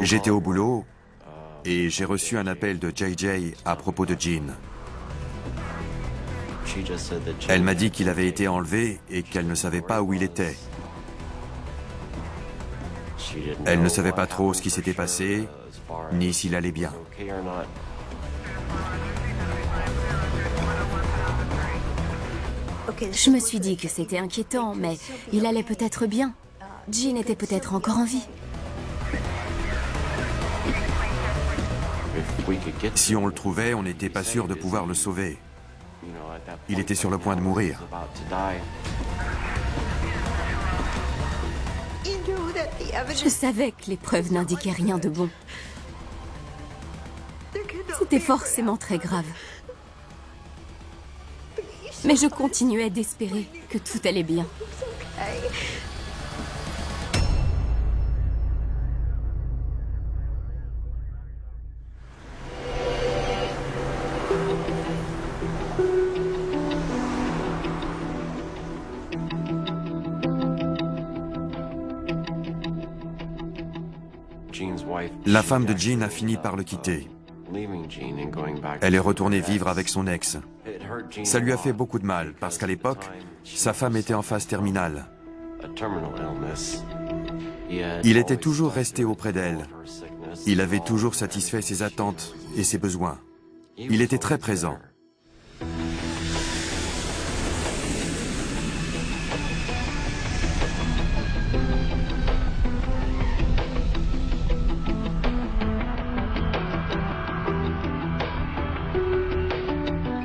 J'étais au boulot et j'ai reçu un appel de JJ à propos de Jean. Elle m'a dit qu'il avait été enlevé et qu'elle ne savait pas où il était. Elle ne savait pas trop ce qui s'était passé, ni s'il allait bien. Je me suis dit que c'était inquiétant, mais il allait peut-être bien. Jean était peut-être encore en vie. Si on le trouvait, on n'était pas sûr de pouvoir le sauver. Il était sur le point de mourir. Je savais que les preuves n'indiquaient rien de bon. C'était forcément très grave. Mais je continuais d'espérer que tout allait bien. La femme de Jean a fini par le quitter. Elle est retournée vivre avec son ex. Ça lui a fait beaucoup de mal parce qu'à l'époque, sa femme était en phase terminale. Il était toujours resté auprès d'elle. Il avait toujours satisfait ses attentes et ses besoins. Il était très présent.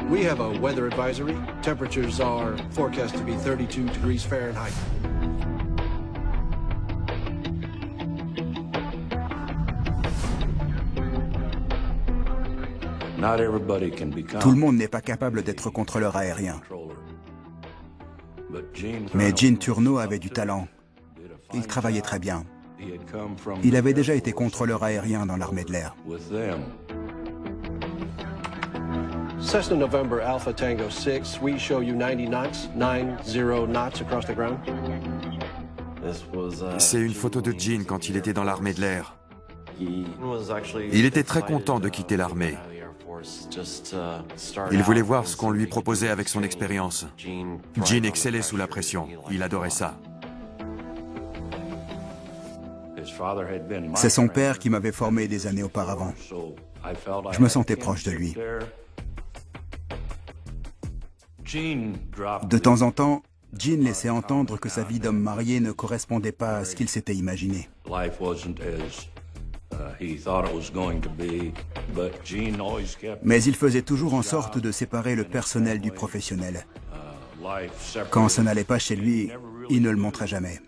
We have a weather advisory. Temperatures are forecast to be 32 degrees Fahrenheit. Tout le monde n'est pas capable d'être contrôleur aérien. Mais Jean Turneau avait du talent. Il travaillait très bien. Il avait déjà été contrôleur aérien dans l'armée de l'air. Cessna November Alpha Tango 6, we show you 90 knots, 90 knots across the ground. C'est une photo de Jean quand il était dans l'armée de l'air. Il était très content de quitter l'armée. Il voulait voir ce qu'on lui proposait avec son expérience. Jean excellait sous la pression. Il adorait ça. C'est son père qui m'avait formé des années auparavant. Je me sentais proche de lui. De temps en temps, Jean laissait entendre que sa vie d'homme marié ne correspondait pas à ce qu'il s'était imaginé. Mais il faisait toujours en sorte de séparer le personnel du professionnel. Quand ça n'allait pas chez lui, il ne le montrait jamais.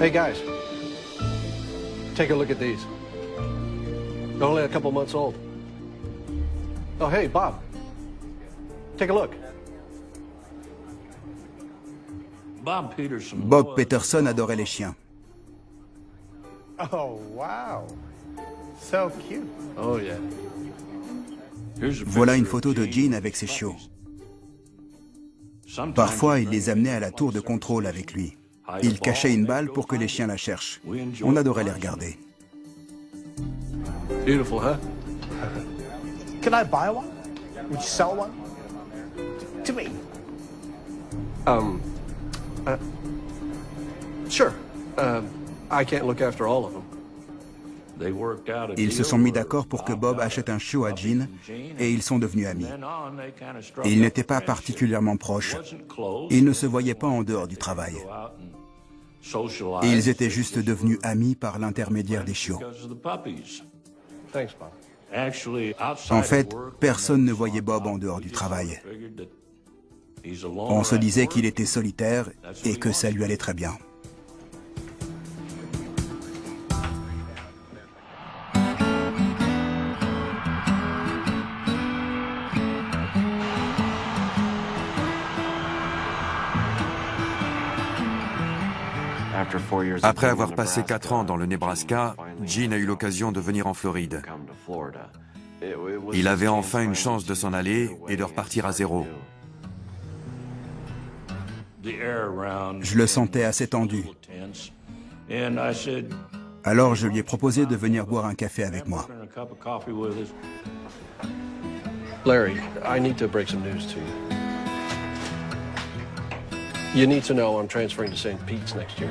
Hey guys, take a look at these. Only a couple months old. Oh hey, Bob, take a look. Bob Peterson adorait les chiens. Oh, wow. So cute. Oh yeah. Voilà une photo de Jean avec ses chiots. Parfois, il les amenait à la tour de contrôle avec lui. Il cachait une balle pour que les chiens la cherchent. On adorait les regarder. Beautiful, huh? Can I buy one? Would you sell one? To me. Sure. I can't look after all of them. Ils se sont mis d'accord pour que Bob achète un chiot à Jean et ils sont devenus amis. Ils n'étaient pas particulièrement proches. Ils ne se voyaient pas en dehors du travail. Ils étaient juste devenus amis par l'intermédiaire des chiots. Thanks, Bob. En fait, personne ne voyait Bob en dehors du travail. On se disait qu'il était solitaire et que ça lui allait très bien. Après avoir passé 4 ans dans le Nebraska, Gene a eu l'occasion de venir en Floride. Il avait enfin une chance de s'en aller et de repartir à zéro. Je le sentais assez tendu. Alors je lui ai proposé de venir boire un café avec moi. Larry, I need to break some news to you. You need to know I'm transferring to St. Pete's next year.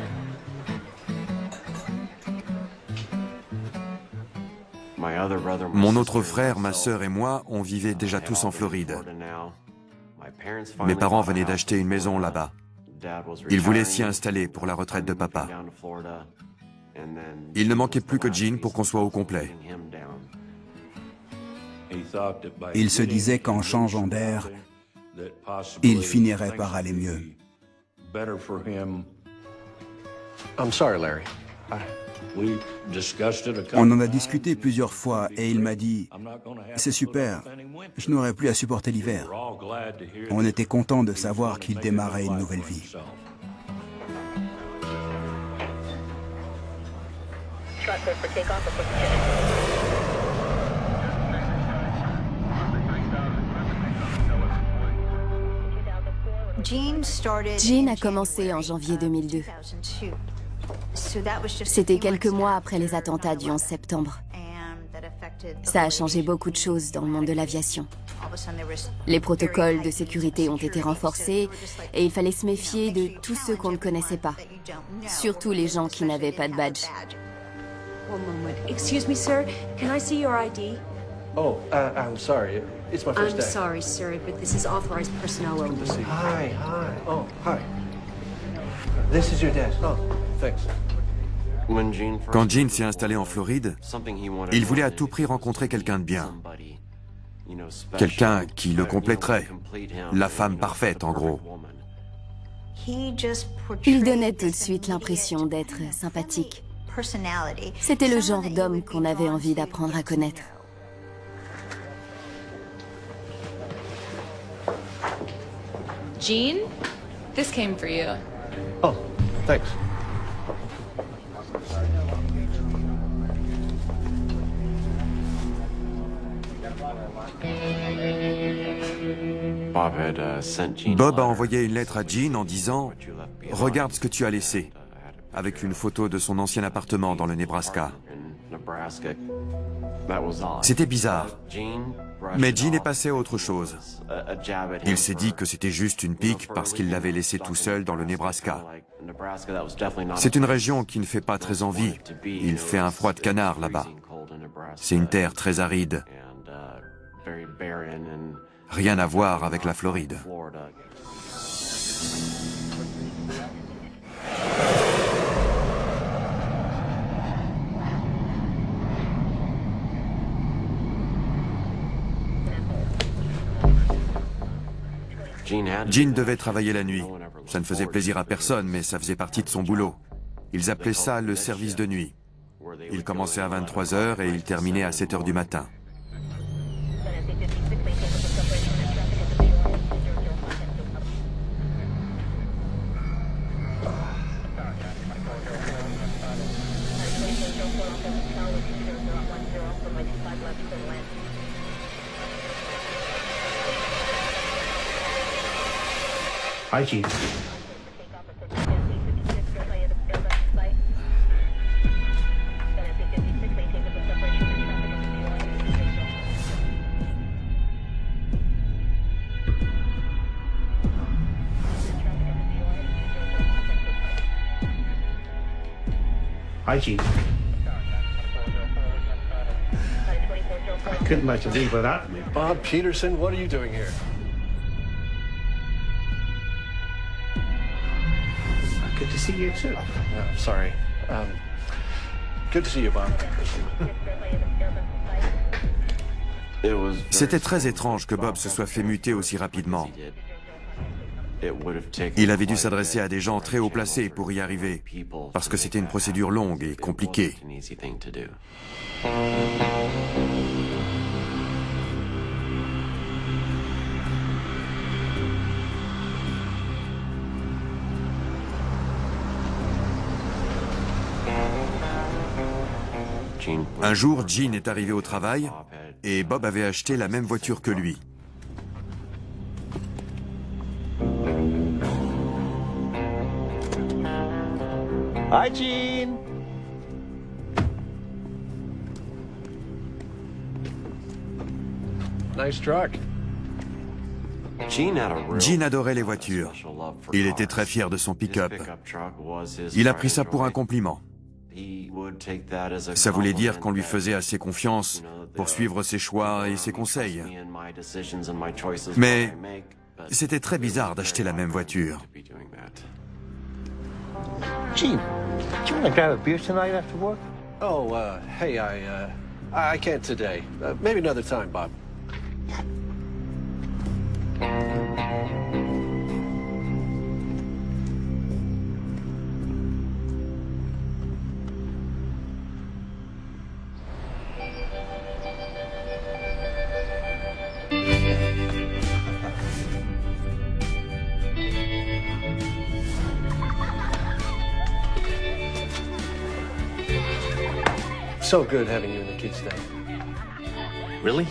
Mon autre frère, ma sœur et moi, on vivait déjà tous en Floride. Mes parents venaient d'acheter une maison là-bas. Ils voulaient s'y installer pour la retraite de papa. Il ne manquait plus que Gene pour qu'on soit au complet. Il se disait qu'en changeant d'air, il finirait par aller mieux. I'm sorry, Larry. On en a discuté plusieurs fois et il m'a dit « C'est super, je n'aurai plus à supporter l'hiver. » On était content de savoir qu'il démarrait une nouvelle vie. Gene a commencé en janvier 2002. C'était quelques mois après les attentats du 11 septembre. Ça a changé beaucoup de choses dans le monde de l'aviation. Les protocoles de sécurité ont été renforcés et il fallait se méfier de tous ceux qu'on ne connaissait pas, surtout les gens qui n'avaient pas de badge. One moment. Excuse me, sir. Can I see your ID? Oh, I'm sorry. It's my first I'm day. sorry, sir, but this is authorized personnel only. Hi. Oh, hi. This is your desk. Oh, thanks. Quand Gene s'est installé en Floride, il voulait à tout prix rencontrer quelqu'un de bien. Quelqu'un qui le compléterait. La femme parfaite, en gros. Il donnait tout de suite l'impression d'être sympathique. C'était le genre d'homme qu'on avait envie d'apprendre à connaître. Gene, this came for you. Oh, thanks. Bob a envoyé une lettre à Gene en disant « Regarde ce que tu as laissé », avec une photo de son ancien appartement dans le Nebraska. C'était bizarre, mais Gene est passé à autre chose. Il s'est dit que c'était juste une pique parce qu'il l'avait laissé tout seul dans le Nebraska. C'est une région qui ne fait pas très envie. Il fait un froid de canard là-bas. C'est une terre très aride. Rien à voir avec la Floride. Gene devait travailler la nuit. Ça ne faisait plaisir à personne, mais ça faisait partie de son boulot. Ils appelaient ça le service de nuit. Il commençait à 23 h et il terminait à 7 h du matin. Hi, Gene. Hi, Gene. I couldn't let you leave without me. Bob Peterson, what are you doing here? Good to see you too. Sorry. Good to see you, Bob. C'était très étrange que Bob se soit fait muter aussi rapidement. Il avait dû s'adresser à des gens très haut placés pour y arriver, parce que c'était une procédure longue et compliquée. Un jour, Gene est arrivé au travail et Bob avait acheté la même voiture que lui. Hi, Gene. Nice truck. Gene adorait les voitures. Il était très fier de son pick-up. Il a pris ça pour un compliment. Ça voulait dire qu'on lui faisait assez confiance pour suivre ses choix et ses conseils. Mais c'était très bizarre d'acheter la même voiture. Gene, do you want to grab a beer tonight after work? Oh, hey, I can't today. Maybe another time, Bob. So good having you and the kids there. Really?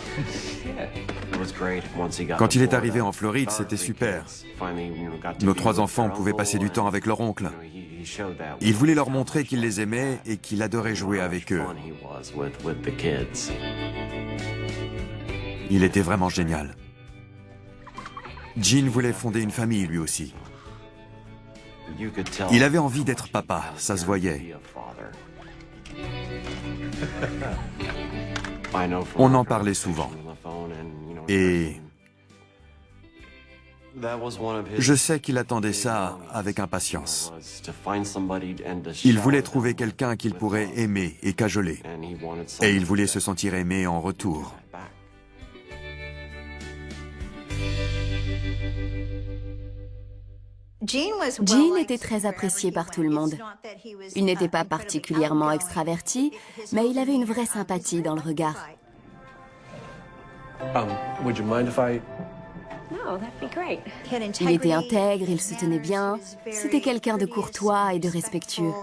Quand il est arrivé en Floride, c'était super. Nos 3 enfants pouvaient passer du temps avec leur oncle. Il voulait leur montrer qu'il les aimait et qu'il adorait jouer avec eux. Il était vraiment génial. Gene voulait fonder une famille lui aussi. Il avait envie d'être papa, ça se voyait. On en parlait souvent. Et je sais qu'il attendait ça avec impatience. Il voulait trouver quelqu'un qu'il pourrait aimer et cajoler. Et il voulait se sentir aimé en retour. Gene était très apprécié par tout le monde. Il n'était pas particulièrement extraverti, mais il avait une vraie sympathie dans le regard. Would you mind if I... No, that'd be great. Il était intègre, il se tenait bien. C'était quelqu'un de courtois et de respectueux.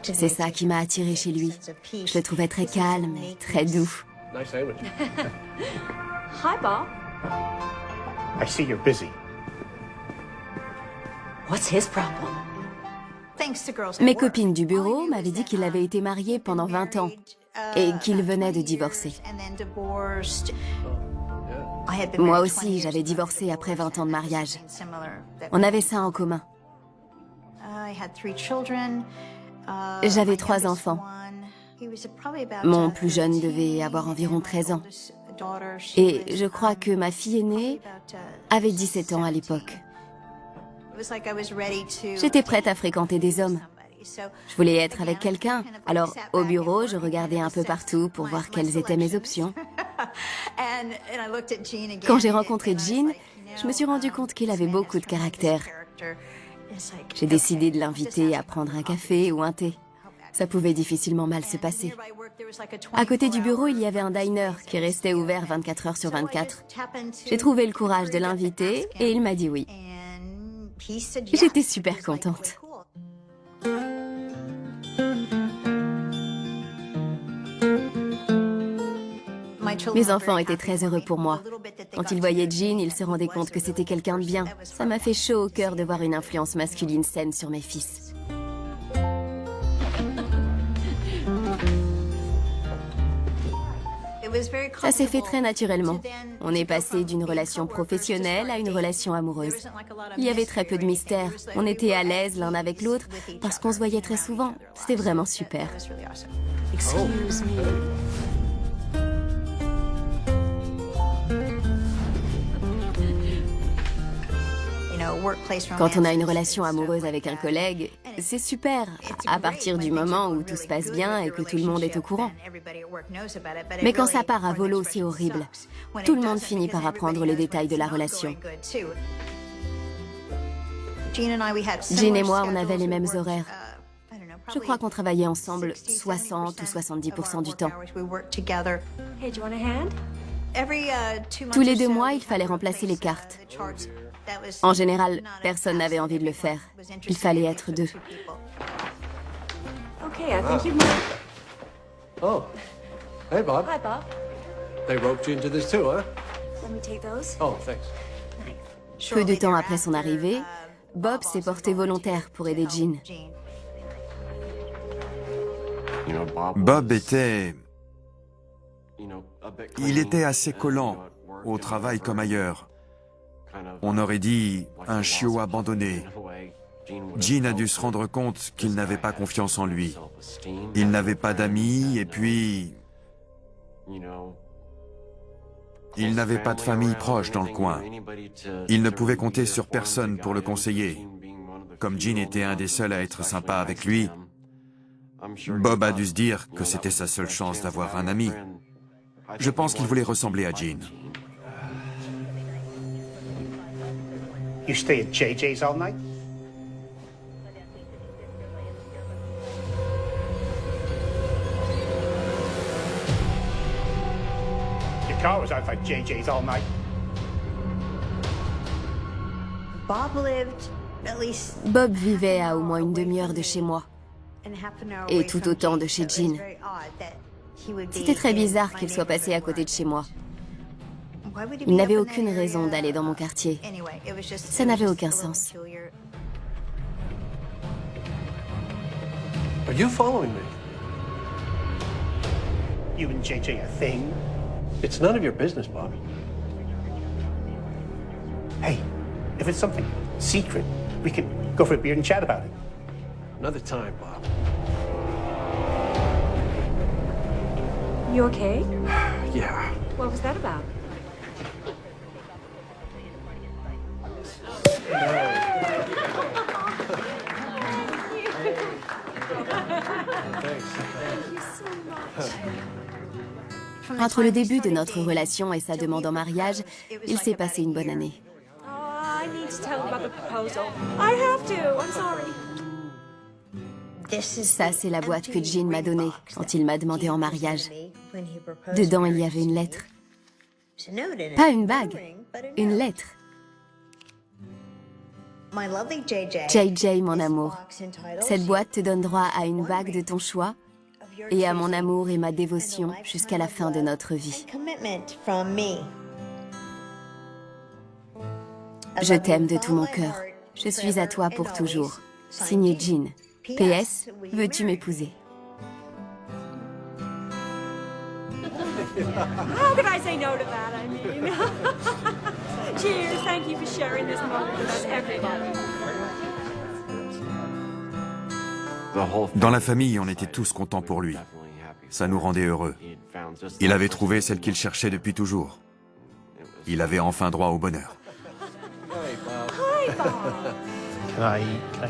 C'est ça qui m'a attirée chez lui. Je le trouvais très calme et très doux. Nice sandwich. Hi, Bob. I see you're busy. What's his problem? Mes copines du bureau m'avaient dit qu'il avait été marié pendant 20 ans et qu'il venait de divorcer. Moi aussi, j'avais divorcé après 20 ans de mariage. On avait ça en commun. J'avais 3 enfants. Mon plus jeune devait avoir environ 13 ans. Et je crois que ma fille aînée avait 17 ans à l'époque. J'étais prête à fréquenter des hommes. Je voulais être avec quelqu'un. Alors, au bureau, je regardais un peu partout pour voir quelles étaient mes options. Quand j'ai rencontré Gene, je me suis rendu compte qu'il avait beaucoup de caractère. J'ai décidé de l'inviter à prendre un café ou un thé. Ça pouvait difficilement mal se passer. À côté du bureau, il y avait un diner qui restait ouvert 24 heures sur 24. J'ai trouvé le courage de l'inviter et il m'a dit oui. J'étais super contente. Mes enfants étaient très heureux pour moi. Quand ils voyaient Gene, ils se rendaient compte que c'était quelqu'un de bien. Ça m'a fait chaud au cœur de voir une influence masculine saine sur mes fils. Ça s'est fait très naturellement. On est passé d'une relation professionnelle à une relation amoureuse. Il y avait très peu de mystère. On était à l'aise l'un avec l'autre parce qu'on se voyait très souvent. C'était vraiment super. Excuse me. Quand on a une relation amoureuse avec un collègue, c'est super, à partir du moment où tout se passe bien et que tout le monde est au courant. Mais quand ça part à volo, c'est horrible. Tout le monde finit par apprendre les détails de la relation. Gene et moi, on avait les mêmes horaires. Je crois qu'on travaillait ensemble 60 ou 70% du temps. Hey, do you want a hand? Tous les 2 mois, il fallait remplacer les cartes. En général, personne n'avait envie de le faire. Il fallait être 2. Oh, Okay, I think you might. Oh. Hey, Bob. Hi, Bob. They roped you into this too, huh? Let me take those. Oh, thanks. Peu de temps après son arrivée, Bob s'est porté volontaire pour aider Jean. Bob était... Il était assez collant, au travail comme ailleurs. On aurait dit un chiot abandonné. Jean a dû se rendre compte qu'il n'avait pas confiance en lui. Il n'avait pas d'amis et puis... Il n'avait pas de famille proche dans le coin. Il ne pouvait compter sur personne pour le conseiller. Comme Jean était un des seuls à être sympa avec lui, Bob a dû se dire que c'était sa seule chance d'avoir un ami. Je pense qu'il voulait ressembler à Jean. You stay at JJ's all night? Your car was outside JJ's all night. Bob vivait à au moins une demi-heure de chez moi, et tout autant de chez Jean. C'était très bizarre qu'il soit passé à côté de chez moi. Il n'avait aucune raison d'aller dans mon quartier. Ça n'avait aucun sens. Are you following me? You and JJ a thing? It's none of your business, Bob. Hey, if it's something secret, we could go for a beer and chat about it. Another time, Bob. You okay? Yeah. What was that about? Entre le début de notre relation et sa demande en mariage, il s'est passé une bonne année. Oh, I need to tell you about the proposal. I have to. I'm sorry. Ça, c'est la boîte que Jean m'a donnée quand il m'a demandé en mariage. Dedans, il y avait une lettre. Pas une bague, une lettre. JJ, mon amour, cette boîte te donne droit à une bague de ton choix et à mon amour et ma dévotion jusqu'à la fin de notre vie. Je t'aime de tout mon cœur. Je suis à toi pour toujours. Signé Jean. PS, veux-tu m'épouser? How could I say no to that? I mean, cheers. Thank you for sharing this moment with us, everybody. Dans la famille, on était tous contents pour lui. Ça nous rendait heureux. Il avait trouvé celle qu'il cherchait depuis toujours. Il avait enfin droit au bonheur. Hi, Bob. Can I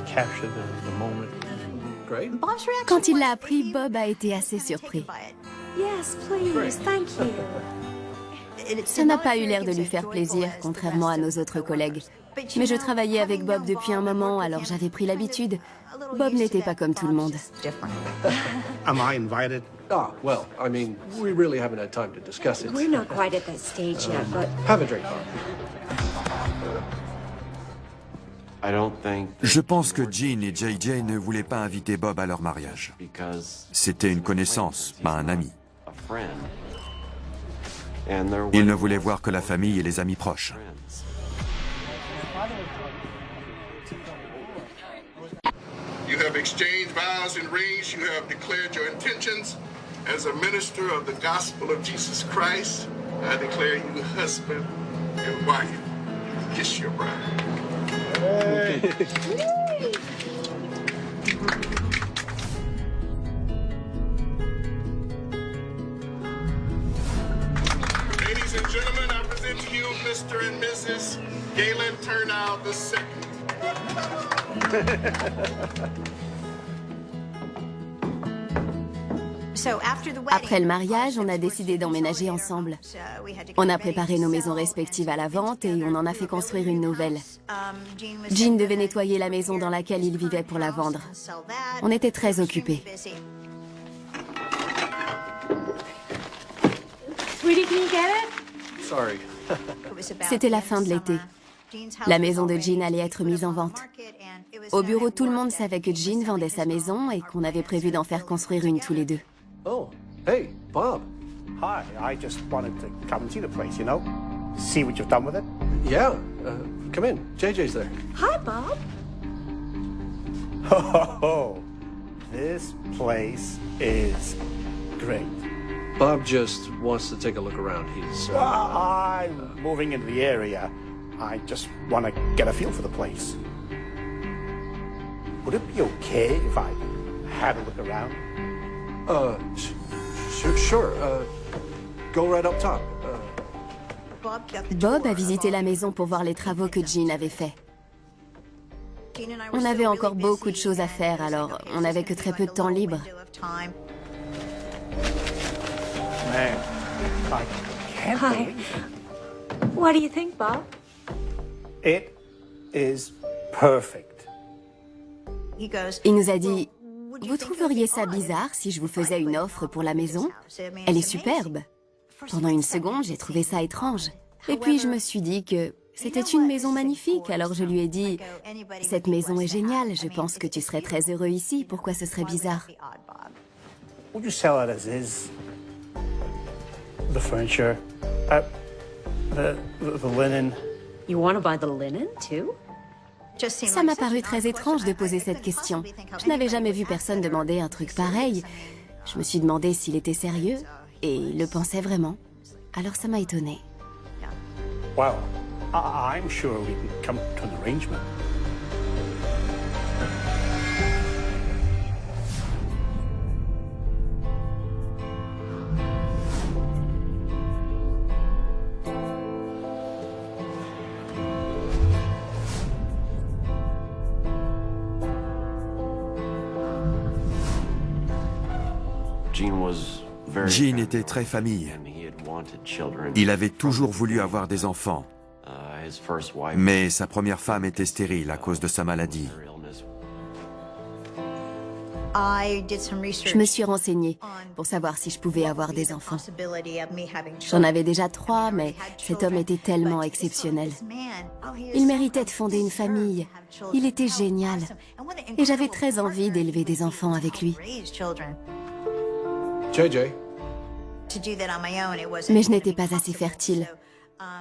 capture the moment? Great. Quand il l'a appris, Bob a été assez surpris. Yes, please. Thank you. Ça n'a pas eu l'air de lui faire plaisir, contrairement à nos autres collègues. Mais je travaillais avec Bob depuis un moment, alors j'avais pris l'habitude. Bob n'était pas comme tout le monde. Am I invited? Ah, well, I mean, we really haven't had time to discuss it. We're not quite at that stage yet, but Have a drink, Bob. Je pense que Jean et JJ ne voulaient pas inviter Bob à leur mariage. C'était une connaissance, pas un ami. Ils ne voulaient voir que la famille et les amis proches. You have exchanged vows and rings. You have declared your intentions as a minister of the gospel of Jesus Christ. I declare you husband and wife. Kiss your bride. Hey. Ladies and gentlemen, I present to you Mr. and Mrs. Galen Turnow II. Après le mariage, on a décidé d'emménager ensemble. On a préparé nos maisons respectives à la vente et on en a fait construire une nouvelle. Jean devait nettoyer la maison dans laquelle il vivait pour la vendre. On était très occupés. sweetie, can you get it? Sorry. C'était la fin de l'été. La maison de Jean allait être mise en vente. Au bureau, tout le monde savait que Jean vendait sa maison et qu'on avait prévu d'en faire construire une tous les deux. Oh, hey, Bob. Hi, I just wanted to come and see the place, you know? See what you've done with it. Yeah, come in. JJ's there. Hi, Bob. Oh, this place is great. Bob just wants to take a look around. He's, I'm moving into the area. I just want to get a feel for the place. Would it be okay if I had a look around? Sure. Go right up top. Bob a visité la maison pour voir les travaux que Jean avait faits. On avait encore beaucoup de choses à faire, alors on n'avait que très peu de temps libre. Man, I can't Hi. believe What do you think, Bob? it. It is perfect. Il nous a dit, vous trouveriez ça bizarre si je vous faisais une offre pour la maison? Elle est superbe. Pendant une seconde, j'ai trouvé ça étrange. Et puis je me suis dit que c'était une maison magnifique, alors je lui ai dit, cette maison est géniale, je pense que tu serais très heureux ici, pourquoi ce serait bizarre? Would you sell it as is? The furniture, the linen. You want to buy the linen, too? Ça m'a paru très étrange de poser cette question. Je n'avais jamais vu personne demander un truc pareil. Je me suis demandé s'il était sérieux, et il le pensait vraiment. Alors ça m'a étonnée. Well, I'm sure we can come to an arrangement. Jean était très famille. Il avait toujours voulu avoir des enfants. Mais sa première femme était stérile à cause de sa maladie. Je me suis renseignée pour savoir si je pouvais avoir des enfants. J'en avais déjà 3, mais cet homme était tellement exceptionnel. Il méritait de fonder une famille. Il était génial. Et j'avais très envie d'élever des enfants avec lui. JJ. Mais je n'étais pas assez fertile.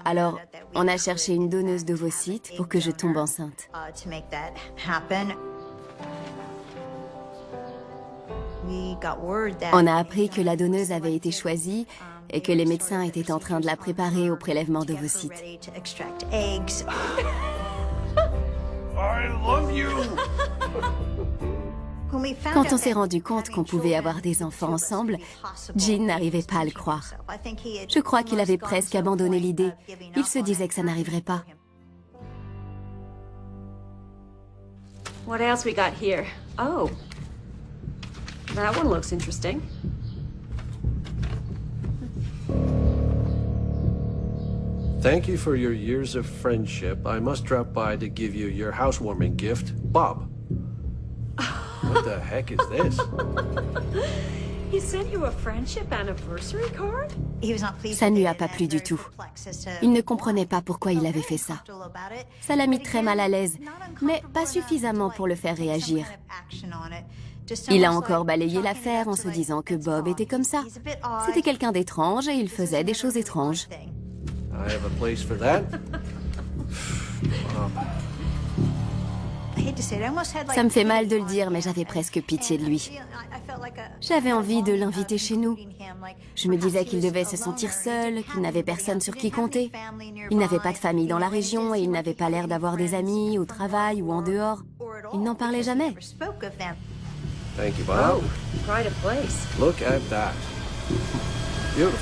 Alors, on a cherché une donneuse d'ovocytes pour que je tombe enceinte. On a appris que la donneuse avait été choisie et que les médecins étaient en train de la préparer au prélèvement d'ovocytes. I love you. Quand on s'est rendu compte qu'on pouvait avoir des enfants ensemble, Jean n'arrivait pas à le croire. Je crois qu'il avait presque abandonné l'idée. Il se disait que ça n'arriverait pas. What else we got here? Oh. That one looks interesting. Thank you for your years of friendship. I must drop by to give you your housewarming gift, Bob. What the heck is this? He sent you a friendship anniversary card? Ça ne lui a pas plu du tout. Il ne comprenait pas pourquoi il avait fait ça. Ça l'a mis très mal à l'aise, mais pas suffisamment pour le faire réagir. Il a encore balayé l'affaire en se disant que Bob était comme ça. C'était quelqu'un d'étrange et il faisait des choses étranges. I have a place for that. Ça me fait mal de le dire, mais j'avais presque pitié de lui. J'avais envie de l'inviter chez nous. Je me disais qu'il devait se sentir seul, qu'il n'avait personne sur qui compter. Il n'avait pas de famille dans la région et il n'avait pas l'air d'avoir des amis au travail ou en dehors. Il n'en parlait jamais. Thank you, Bob. Quite a place. Look at that. Beautiful.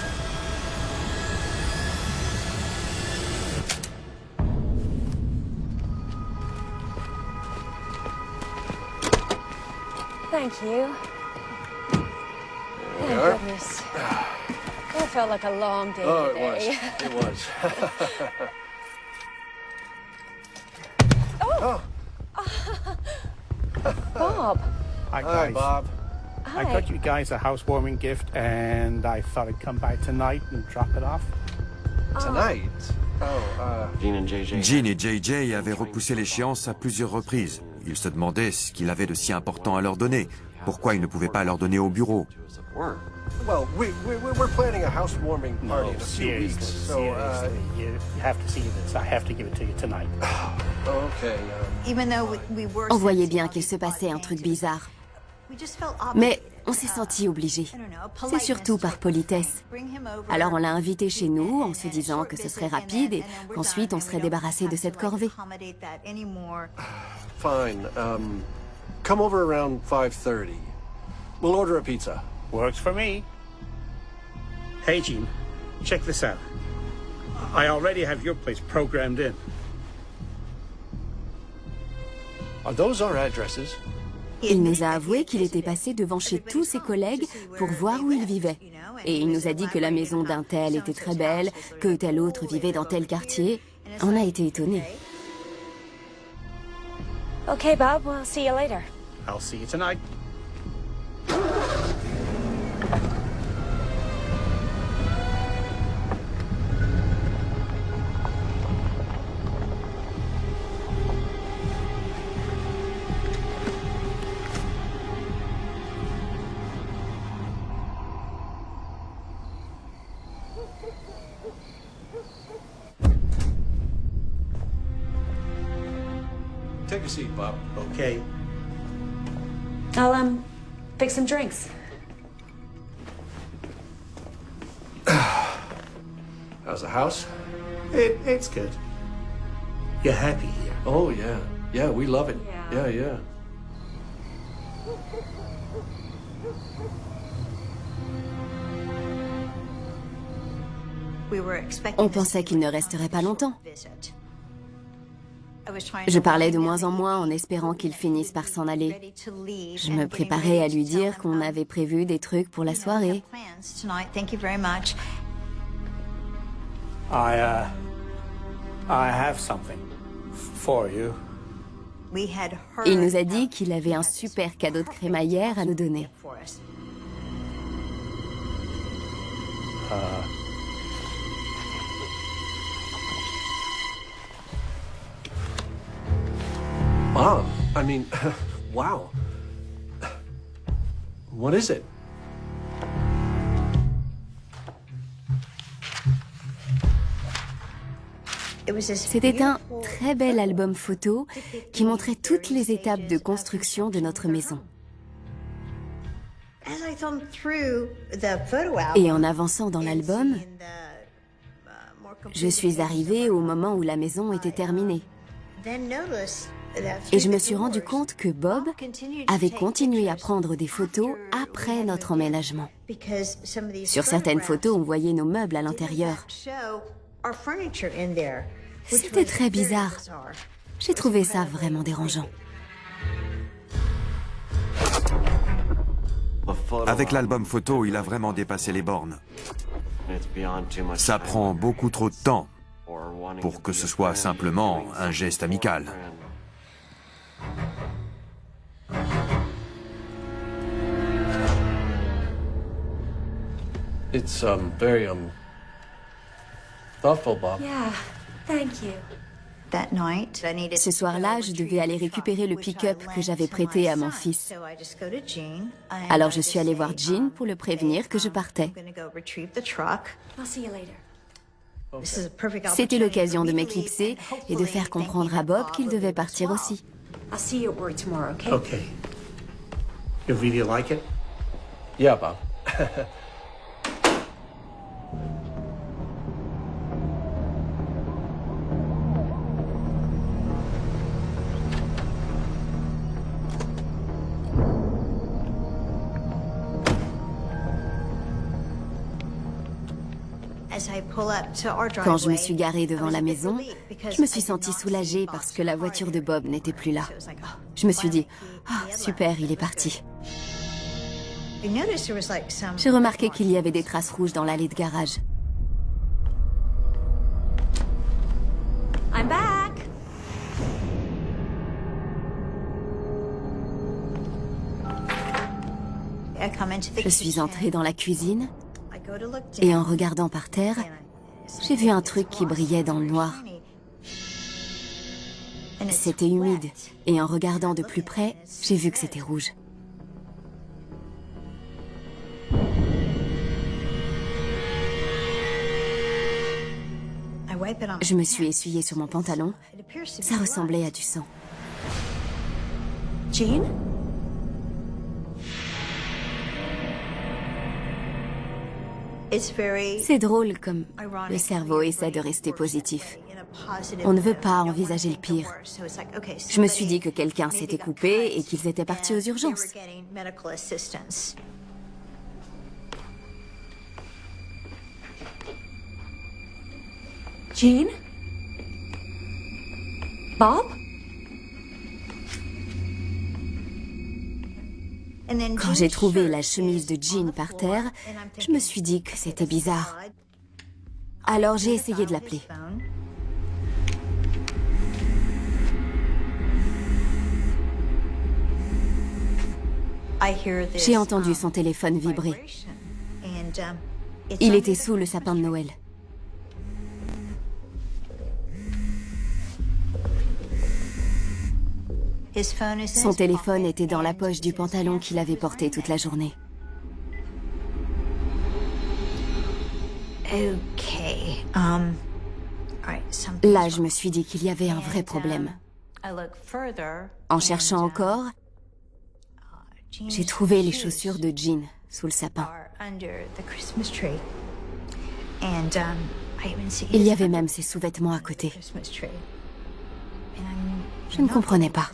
Thank you. There we Thank are. goodness. That felt like a long day Oh, today. it was. Bob. Hi, Hi, guys. Bob. I got you guys a housewarming gift, and I thought I'd come by tonight and drop it off. Tonight? Jean et JJ avaient repoussé l'échéance à plusieurs reprises. Ils se demandaient ce qu'il avait de si important à leur donner. Pourquoi ils ne pouvaient pas leur donner au bureau? Well, we're planning a housewarming party in a few weeks, so, you have to see this. I have to give it to you tonight. Okay, On voyait bien qu'il se passait un truc bizarre. Mais on s'est senti obligé. C'est surtout par politesse. Alors on l'a invité chez nous en se disant que ce serait rapide et qu'ensuite on serait débarrassé de cette corvée. fine. Come over around 5:30. We'll order a pizza. Works for me. Hey, Gene, check this out. I already have your place programmed in. Are those our addresses? Il nous a avoué qu'il était passé devant chez tous ses collègues pour voir où ils vivaient. Et il nous a dit que la maison d'un tel était très belle, que tel autre vivait dans tel quartier. On a été étonnés. Okay, Bob, we'll see you later. I'll see you tonight. Take a seat, Bob. Okay. I'll, fix some drinks. How's the house? It's good. You're happy here. Oh, yeah. Yeah, we love it. Yeah. Yeah. On pensait qu'il ne resterait pas longtemps. Je parlais de moins en moins en espérant qu'il finisse par s'en aller. Je me préparais à lui dire qu'on avait prévu des trucs pour la soirée. I have something for you. Il nous a dit qu'il avait un super cadeau de crémaillère à nous donner. Mom, I mean, wow. What is it? C'était un très bel album photo qui montrait toutes les étapes de construction de notre maison. Et en avançant dans l'album, je suis arrivée au moment où la maison était terminée. Et je me suis rendu compte que Bob avait continué à prendre des photos après notre emménagement. Sur certaines photos, on voyait nos meubles à l'intérieur. C'était très bizarre. J'ai trouvé ça vraiment dérangeant. Avec l'album photo, il a vraiment dépassé les bornes. Ça prend beaucoup trop de temps pour que ce soit simplement un geste amical. It's very thoughtful, Bob. Yeah, thank you. Ce soir-là, je devais aller récupérer le pick-up que j'avais prêté à mon fils. Alors je suis allée voir Jean pour le prévenir que je partais. I'll see you later. C'était l'occasion de m'éclipser et de faire comprendre à Bob qu'il devait partir aussi. I'll see you at work tomorrow, okay? Okay. You really like it? Yeah, Bob. Quand je me suis garée devant la maison, je me suis sentie soulagée parce que la voiture de Bob n'était plus là. Je me suis dit, « Ah, super, il est parti. » J'ai remarqué qu'il y avait des traces rouges dans l'allée de garage. I'm back. Je suis entrée dans la cuisine et en regardant par terre, j'ai vu un truc qui brillait dans le noir. C'était humide, et en regardant de plus près, j'ai vu que c'était rouge. Je me suis essuyée sur mon pantalon. Ça ressemblait à du sang. Jean? C'est drôle comme le cerveau essaie de rester positif. On ne veut pas envisager le pire. Je me suis dit que quelqu'un s'était coupé et qu'ils étaient partis aux urgences. Jean? Bob? Quand j'ai trouvé la chemise de Jean par terre, je me suis dit que c'était bizarre. Alors j'ai essayé de l'appeler. J'ai entendu son téléphone vibrer. Il était sous le sapin de Noël. Son téléphone était dans la poche du pantalon qu'il avait porté toute la journée. Là, je me suis dit qu'il y avait un vrai problème. En cherchant encore, j'ai trouvé les chaussures de Jean sous le sapin. Il y avait même ses sous-vêtements à côté. Je ne comprenais pas.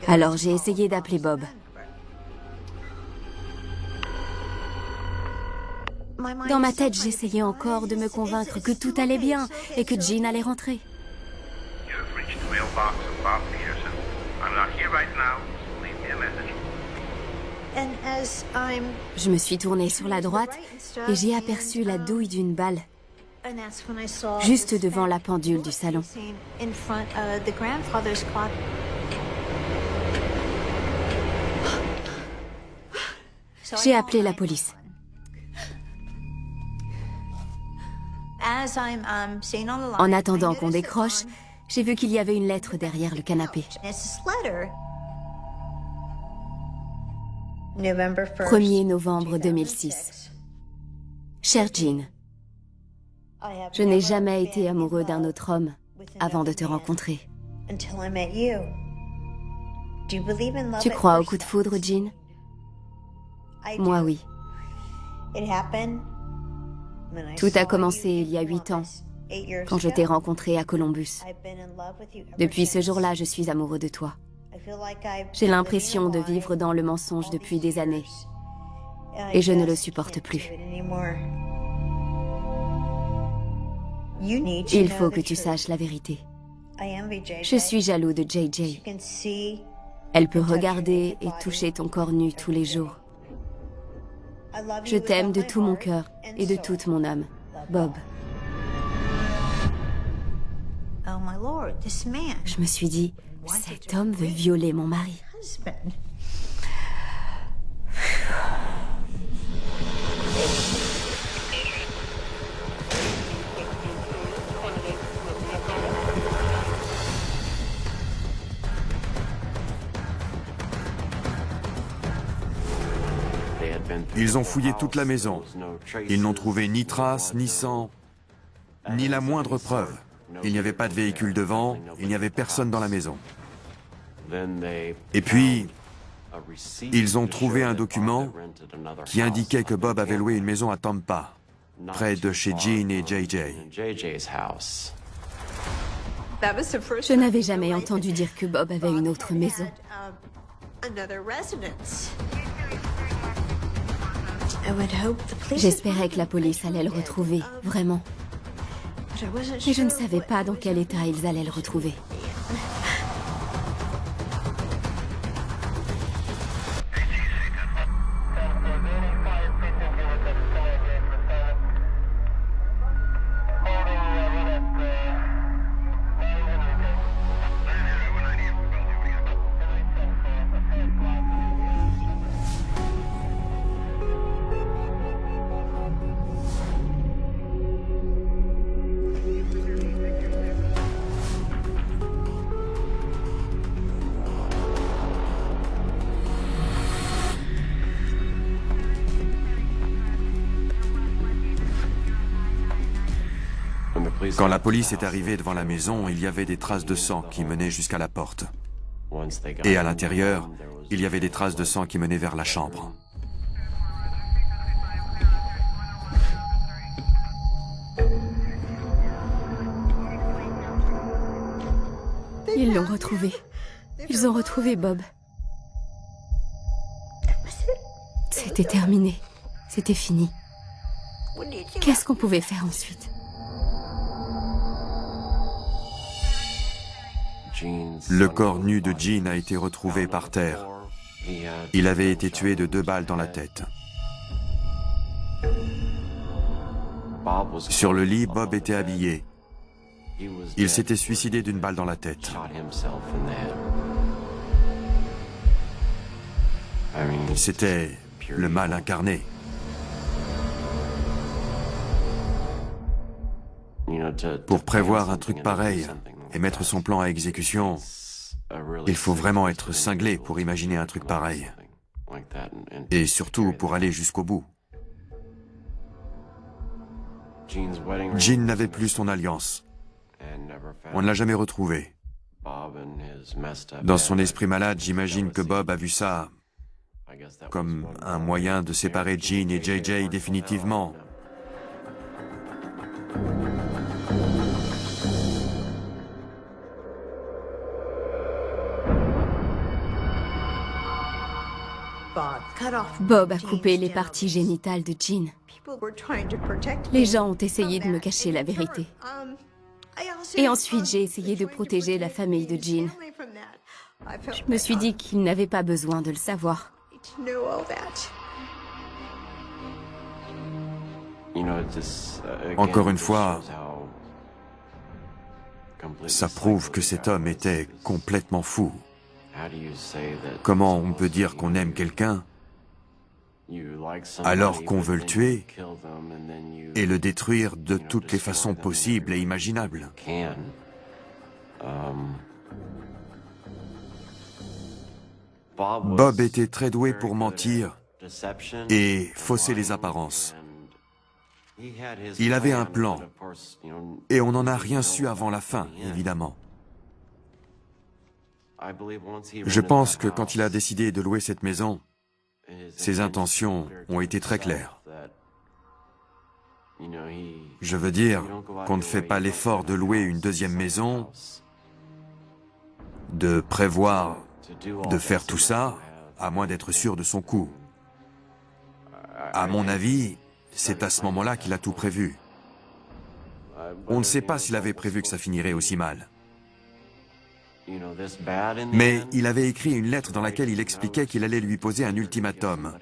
Alors j'ai essayé d'appeler Bob. Dans ma tête, j'essayais encore de me convaincre que tout allait bien et que Jean allait rentrer. Je me suis tournée sur la droite et j'ai aperçu la douille d'une balle, juste devant la pendule du salon. J'ai appelé la police. En attendant qu'on décroche, j'ai vu qu'il y avait une lettre derrière le canapé. 1er novembre 2006. Cher Jean, je n'ai jamais été amoureux d'un autre homme avant de te rencontrer. Tu crois au coup de foudre, Jean? Moi, oui. Tout a commencé il y a 8 ans, quand je t'ai rencontré à Columbus. Depuis ce jour-là, je suis amoureux de toi. J'ai l'impression de vivre dans le mensonge depuis des années, et je ne le supporte plus. Il faut que tu saches la vérité. Je suis jaloux de JJ. Elle peut regarder et toucher ton corps nu tous les jours. Je t'aime de tout mon cœur et de toute mon âme, Bob. Je me suis dit, cet homme veut violer mon mari. Ils ont fouillé toute la maison. Ils n'ont trouvé ni trace, ni sang, ni la moindre preuve. Il n'y avait pas de véhicule devant, il n'y avait personne dans la maison. Et puis, ils ont trouvé un document qui indiquait que Bob avait loué une maison à Tampa, près de chez Jean et JJ. Je n'avais jamais entendu dire que Bob avait une autre maison. J'espérais que la police allait le retrouver, vraiment. Mais je ne savais pas dans quel état ils allaient le retrouver. Quand la police est arrivée devant la maison, il y avait des traces de sang qui menaient jusqu'à la porte. Et à l'intérieur, il y avait des traces de sang qui menaient vers la chambre. Ils l'ont retrouvé. Ils ont retrouvé Bob. C'était terminé. C'était fini. Qu'est-ce qu'on pouvait faire ensuite? Le corps nu de Gene a été retrouvé par terre. Il avait été tué de 2 balles dans la tête. Sur le lit, Bob était habillé. Il s'était suicidé d'une balle dans la tête. C'était le mal incarné. Pour prévoir un truc pareil et mettre son plan à exécution, il faut vraiment être cinglé pour imaginer un truc pareil. Et surtout pour aller jusqu'au bout. Gene n'avait plus son alliance. On ne l'a jamais retrouvé. Dans son esprit malade, j'imagine que Bob a vu ça comme un moyen de séparer Gene et JJ définitivement. Bob a coupé les parties génitales de Gene. Les gens ont essayé de me cacher la vérité. Et ensuite, j'ai essayé de protéger la famille de Gene. Je me suis dit qu'ils n'avaient pas besoin de le savoir. Encore une fois, ça prouve que cet homme était complètement fou. Comment on peut dire qu'on aime quelqu'un alors qu'on veut le tuer et le détruire de toutes les façons possibles et imaginables? Bob était très doué pour mentir et fausser les apparences. Il avait un plan, et on n'en a rien su avant la fin, évidemment. Je pense que quand il a décidé de louer cette maison, ses intentions ont été très claires. Je veux dire qu'on ne fait pas l'effort de louer une deuxième maison, de prévoir de faire tout ça, à moins d'être sûr de son coup. À mon avis, c'est à ce moment-là qu'il a tout prévu. On ne sait pas s'il avait prévu que ça finirait aussi mal. Mais il avait écrit une lettre dans laquelle il expliquait qu'il allait lui poser un ultimatum.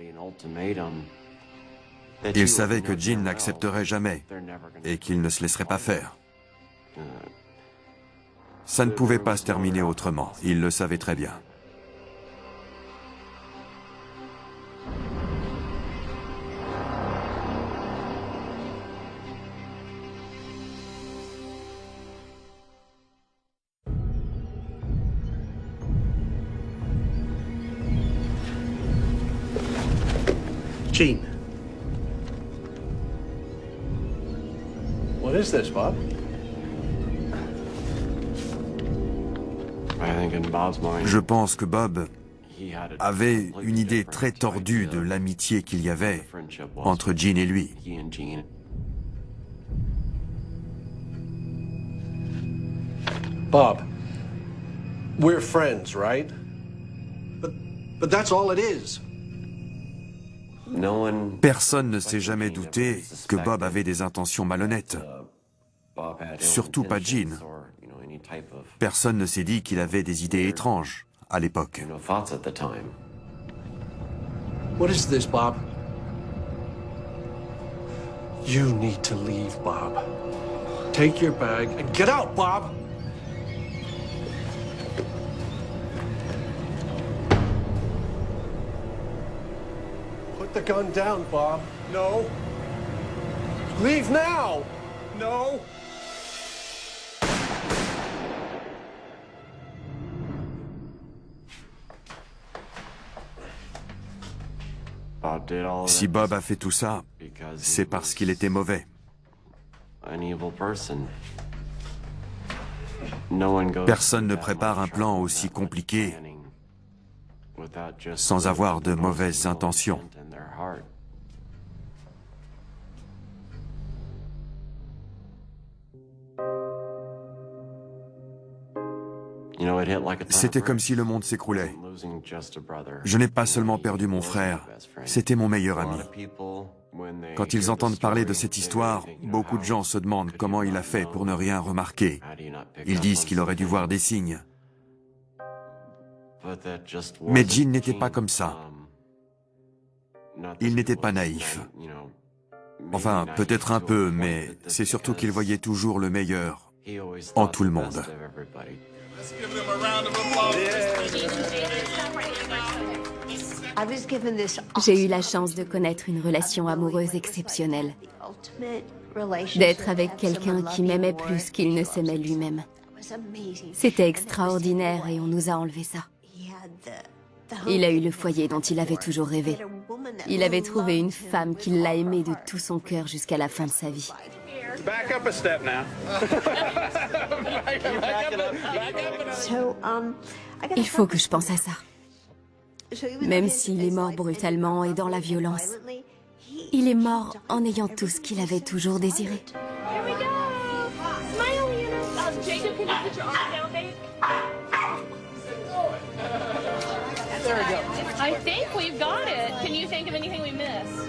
Il savait que Gene n'accepterait jamais et qu'il ne se laisserait pas faire. Ça ne pouvait pas se terminer autrement, il le savait très bien. Gene. What is this, Bob? Je pense que Bob avait une idée très tordue de l'amitié qu'il y avait entre Gene et lui. Bob, we're friends, right? But that's all it is. Personne ne s'est jamais douté que Bob avait des intentions malhonnêtes. Surtout pas Gene. Personne ne s'est dit qu'il avait des idées étranges à l'époque. What is this, Bob? You need to leave, Bob. Take your bag and get out, Bob! Put the gun down, Bob. No. Leave now! No! Si Bob a fait tout ça, c'est parce qu'il était mauvais. Personne ne prépare un plan aussi compliqué sans avoir de mauvaises intentions. C'était comme si le monde s'écroulait. Je n'ai pas seulement perdu mon frère, c'était mon meilleur ami. Quand ils entendent parler de cette histoire, beaucoup de gens se demandent comment il a fait pour ne rien remarquer. Ils disent qu'il aurait dû voir des signes. Mais Gene n'était pas comme ça. Il n'était pas naïf. Enfin, peut-être un peu, mais c'est surtout qu'il voyait toujours le meilleur en tout le monde. J'ai eu la chance de connaître une relation amoureuse exceptionnelle, d'être avec quelqu'un qui m'aimait plus qu'il ne s'aimait lui-même. C'était extraordinaire et on nous a enlevé ça. Il a eu le foyer dont il avait toujours rêvé. Il avait trouvé une femme qui l'a aimé de tout son cœur jusqu'à la fin de sa vie. Il faut que je pense à ça. Même s'il est mort brutalement et dans la violence, il est mort en ayant tout ce qu'il avait toujours désiré. I think we've got it. Can you think of anything we missed?